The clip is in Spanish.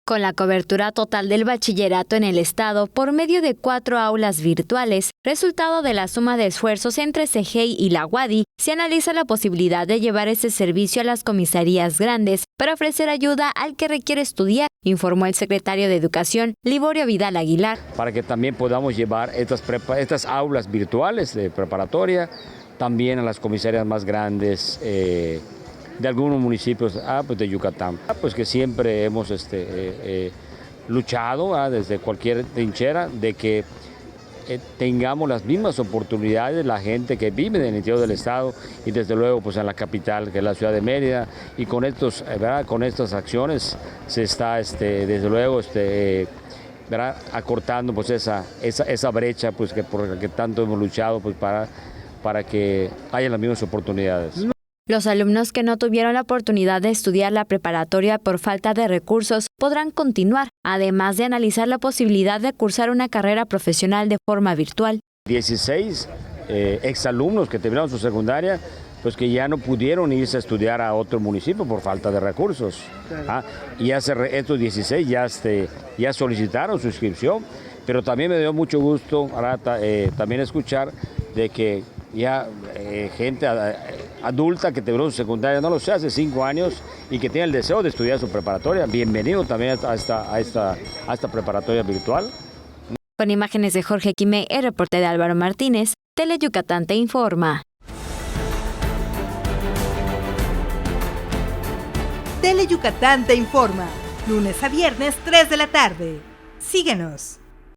Con la cobertura total del bachillerato en el estado por medio de 4 aulas virtuales, resultado de la suma de esfuerzos entre CEGEI y la UADY, se analiza la posibilidad de llevar ese servicio a las comisarías grandes para ofrecer ayuda al que requiere estudiar, informó el secretario de Educación, Liborio Vidal Aguilar. Para que también podamos llevar estas aulas virtuales de preparatoria también a las comisarías más grandes de algunos municipios pues de Yucatán. Pues que siempre hemos luchado desde cualquier trinchera de que tengamos las mismas oportunidades la gente que vive en el interior del estado y desde luego pues en la capital, que es la ciudad de Mérida, y con estas acciones se está desde luego acortando pues esa brecha pues por la que tanto hemos luchado pues para que haya las mismas oportunidades. Los alumnos que no tuvieron la oportunidad de estudiar la preparatoria por falta de recursos podrán continuar, además de analizar la posibilidad de cursar una carrera profesional de forma virtual. 16 exalumnos que terminaron su secundaria, pues que ya no pudieron irse a estudiar a otro municipio por falta de recursos. Y estos 16 ya solicitaron su inscripción, pero también me dio mucho gusto también escuchar de que ya gente adulta que terminó su secundaria, no lo sé, hace 5 años y que tiene el deseo de estudiar su preparatoria. Bienvenido también a esta preparatoria virtual. Con imágenes de Jorge Quimé, el reporte de Álvaro Martínez, Tele Yucatán te informa. Tele Yucatán te informa, lunes a viernes 3 de la tarde. Síguenos.